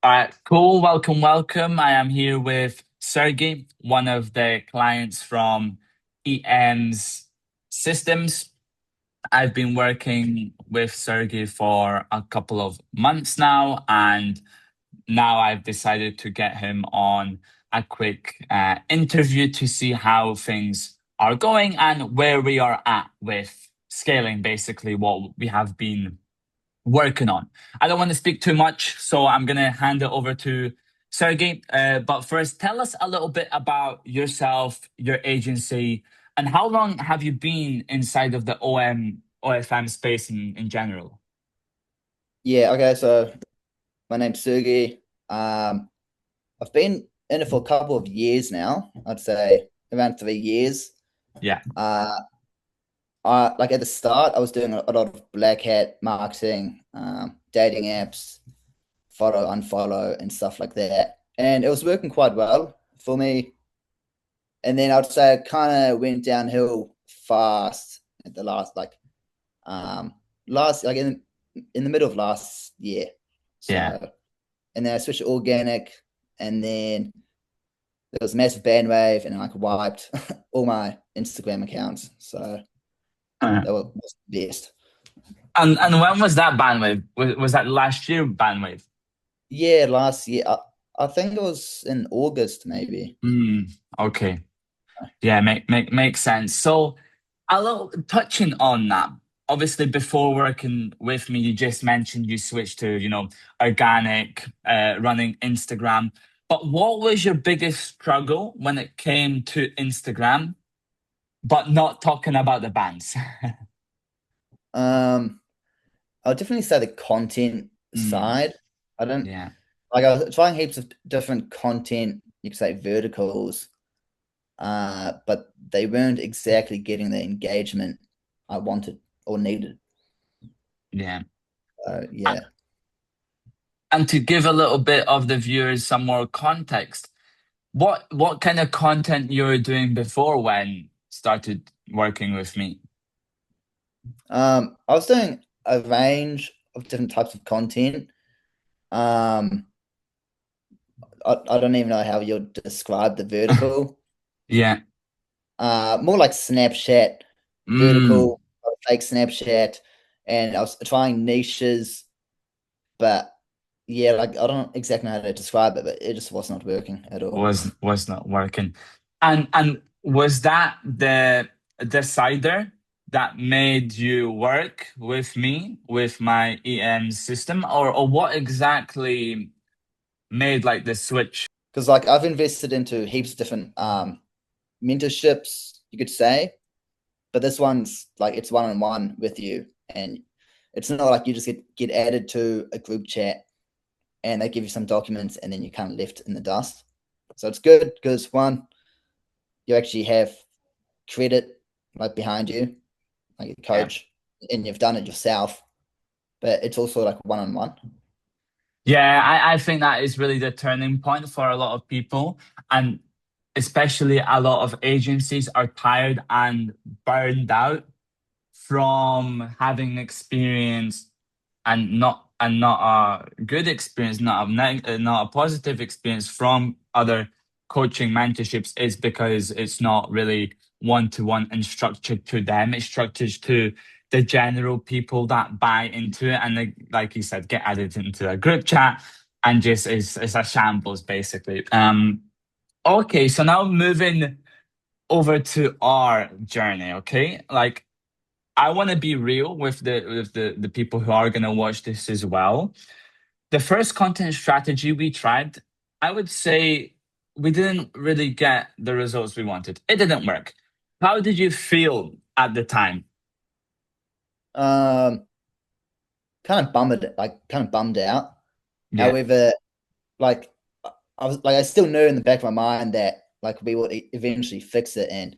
All right, cool. Welcome, welcome. I am here with Sergey, one of the clients from EM's systems. I've been working with Sergey for a couple of months now, and now I've decided to get him on a quick interview to see how things are going and where we are at with scaling basically what we have been working on. I don't want to speak too much, so I'm going to hand it over to Sergey. But first, tell us a little bit about yourself, your agency, and how long have you been inside of the OFM space in general? Yeah, okay, so my name's Sergei. I've been in it for a couple of years now. I'd say around 3 years. Yeah. Uh, like at the start, I was doing a lot of black hat marketing, dating apps, follow, unfollow, and stuff like that. And it was working quite well for me. And then I'd say it kind of went downhill fast at the um, last, like in the middle of last year. Yeah. So, and then I switched to organic, and then there was a massive bandwave, and I like wiped all my Instagram accounts. So Uh, that was the best. and when was that bandwave? Was that last year bandwave? Yeah, last year. I think it was in August, maybe. Mm, okay. Yeah, makes sense. So, a little touching on that. Obviously, before working with me, you just mentioned you switched to, organic, running Instagram. But what was your biggest struggle when it came to Instagram, but not talking about the bands? Um, I'll definitely say the content Mm, side. I don't yeah, like I was trying heaps of different content, you could say verticals, but they weren't exactly getting the engagement I wanted or needed. yeah. Yeah. And to give a little bit of the viewers some more context, what kind of content you were doing before when started working with me? I was doing a range of different types of content. Um, I don't even know how you'd describe the vertical. Yeah. More like Snapchat Mm. vertical, fake Snapchat, and I was trying niches, but yeah, like I don't exactly know how to describe it, but it just was not working at all. Was not working. And was that the decider that made you work with me with my EM system, or what exactly made like the switch? Because like I've invested into heaps of different mentorships, you could say, but this one's like it's one on one with you, and it's not like you just get added to a group chat and they give you some documents and then you're kind of left in the dust. So it's good because one, you actually have credit like behind you, like a Yeah. coach, and you've done it yourself. But it's also like one on one. Yeah, I think that is really the turning point for a lot of people. And especially a lot of agencies are tired and burned out from having experience and not a good experience, not a positive experience from other coaching mentorships is because it's not really one to one and structured to them. It's structured to the general people that buy into it, and they, like you said, get added into a group chat and just it's a shambles basically. Okay, so now moving over to our journey. Okay, like I want to be real with the people who are going to watch this as well. The first content strategy we tried, I would say we didn't really get the results we wanted. It didn't work. How did you feel at the time? Um, kind of bummed out. Yeah, However, like I was like I still knew in the back of my mind that like we would eventually fix it and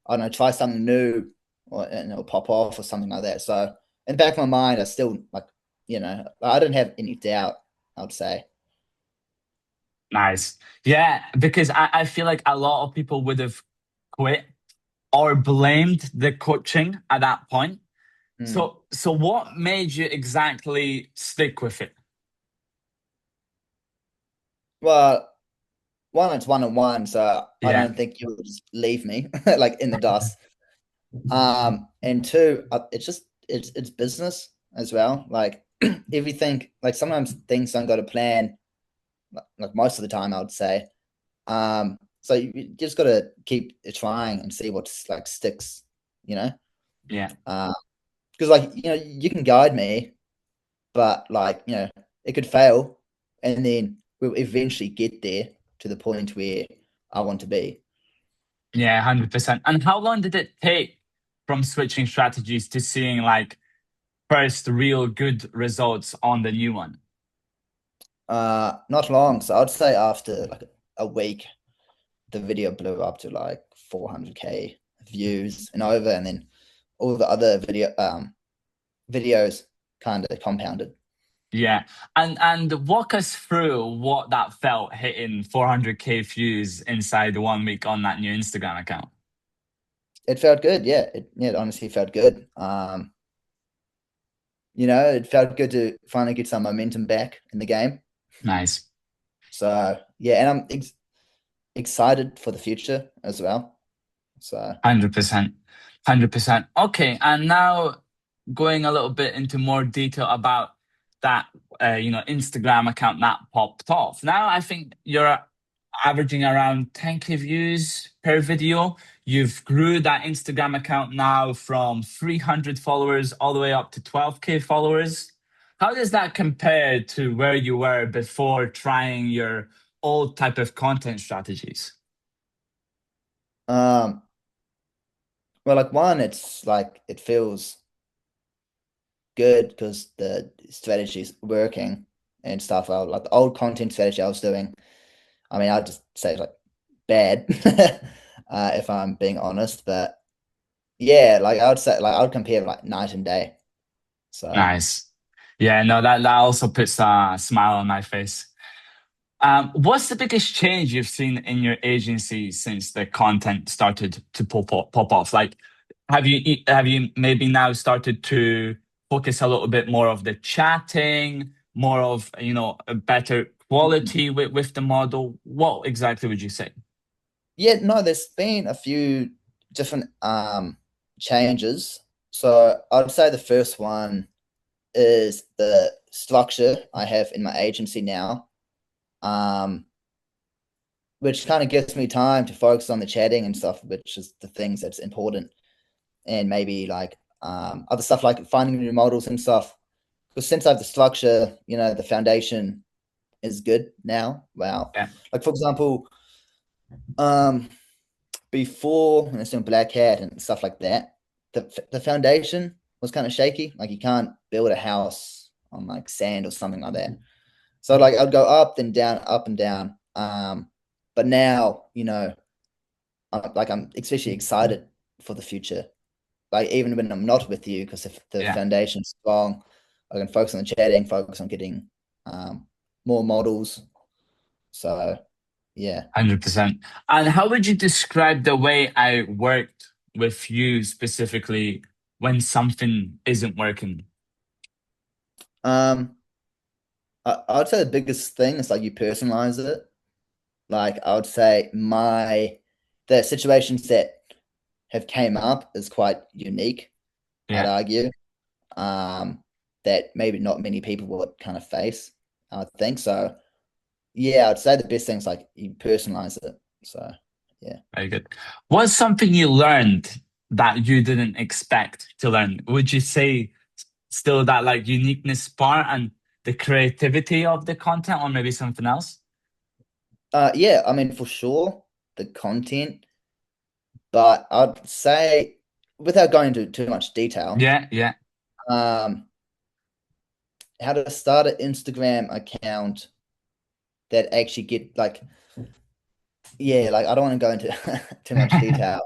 I don't know, try something new or and it'll pop off or something like that. So in the back of my mind, I still like, I didn't have any doubt, I would say. nice. Yeah, because I feel like a lot of people would have quit or blamed the coaching at that point. Hmm. So what made you exactly stick with it? Well, one, it's 1-on-1, so I Yeah, don't think you would just leave me like in the dust. And two, it's business as well. Like everything, like sometimes things don't go to plan, like most of the time, I would say. So you just got to keep trying and see what's like sticks, you know. yeah. Because like you can guide me, but like it could fail, and then we'll eventually get there to the point where I want to be. Yeah, 100%. And how long did it take from switching strategies to seeing like first real good results on the new one? Not long. So I'd say after like a week, the video blew up to like 400K views and over, and then all the other videos kind of compounded. Yeah. And walk us through what that felt hitting 400K views inside 1 week on that new Instagram account. It felt good, yeah. It honestly felt good. It felt good to finally get some momentum back in the game. Nice. So yeah, and I'm excited for the future as well. So 100%. 100%. Okay. And now going a little bit into more detail about that, Instagram account that popped off. Now I think you're averaging around 10K views per video. You've grew that Instagram account now from 300 followers all the way up to 12K followers. How does that compare to where you were before trying your old type of content strategies? um well, like one, it's like it feels good because the strategy's working and stuff. Like the old content strategy I was doing, I mean, I'd just say it's like bad, if I'm being honest. But yeah, like I would say, like I would compare like night and day. So Nice. Yeah, no, that also puts a smile on my face. What's the biggest change you've seen in your agency since the content started to pop off? Like, have you maybe now started to focus a little bit more of the chatting, more of a better quality with the model? What exactly would you say? yeah, no, there's been a few different changes. So I'd say the first one is the structure I have in my agency now. Um, which kind of gives me time to focus on the chatting and stuff, which is the things that's important, and maybe like other stuff like finding new models and stuff. Because since I have the structure, the foundation is good now. Wow. Yeah, Like for example, um, before when I was doing Black Hat and stuff like that, the foundation was kind of shaky. Like you can't build a house on like sand or something like that. So like I'd go up then down, up and down. But now, I'm especially excited for the future. Like even when I'm not with you, because if the yeah. foundation's strong, I can focus on the chatting, focus on getting um, more models. So yeah. 100%. And how would you describe the way I worked with you specifically when something isn't working? Um, I'd say the biggest thing is like you personalize it. Like I would say the situations that have came up is quite unique, I'd Yeah, argue. Um, that maybe not many people would kind of face. I think so. Yeah, I'd say the best thing is like you personalize it. So yeah. very good. What's something you learned that you didn't expect to learn? Would you say still that like uniqueness part and the creativity of the content, or maybe something else? Yeah, I mean for sure the content, but I'd say without going into too much detail, Yeah, yeah. um, how to start an Instagram account that actually get like yeah, like I don't want to go into too much detail,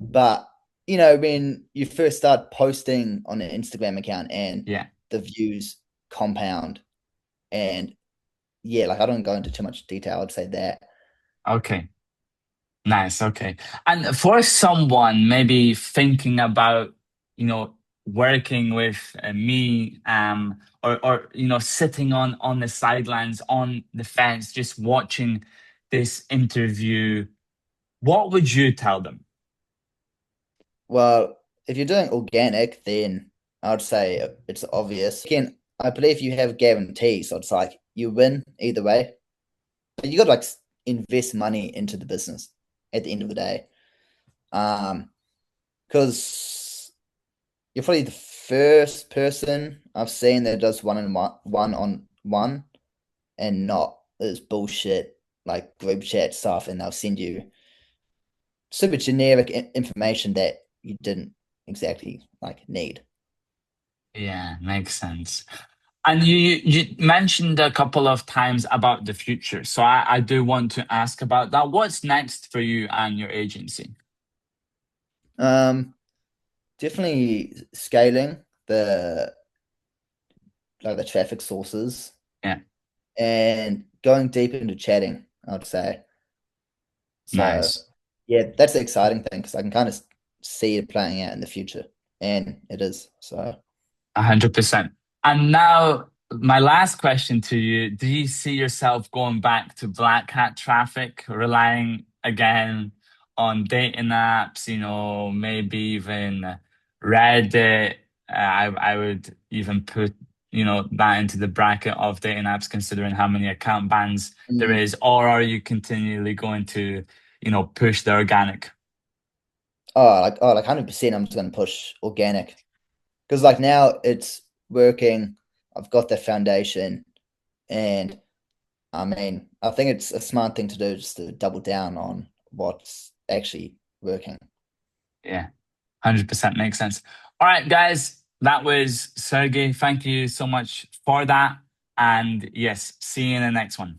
but when you first start posting on an Instagram account and Yeah. the views compound and yeah, like I don't go into too much detail. I'd say that. Okay. Nice. Okay. And for someone maybe thinking about, working with me, or or sitting on the sidelines, on the fence, just watching this interview, what would you tell them? Well, if you're doing organic, then I would say it's obvious. Again, I believe you have guarantees, so it's like you win either way. But you got to like invest money into the business at the end of the day. Because you're probably the first person I've seen that does one on one and not this bullshit like group chat stuff, and they'll send you super generic information that you didn't exactly like need. Yeah, makes sense. And you mentioned a couple of times about the future. So I do want to ask about that. What's next for you and your agency? Um, Definitely scaling the traffic sources Yeah, and going deep into chatting, I'd say. So nice. yeah, that's the exciting thing because I can kind of see it playing out in the future, and it is. So 100%. And now, my last question to you, do you see yourself going back to black hat traffic, relying again on dating apps, maybe even Reddit? I would even put, that into the bracket of dating apps, considering how many account bans there mm, is. Or are you continually going to, push the organic? like 100%, I'm just going to push organic because like now it's working. I've got the foundation, and I mean, I think it's a smart thing to do just to double down on what's actually working. Yeah. 100% makes sense. All right, guys, that was Sergey. Thank you so much for that. And yes, see you in the next one.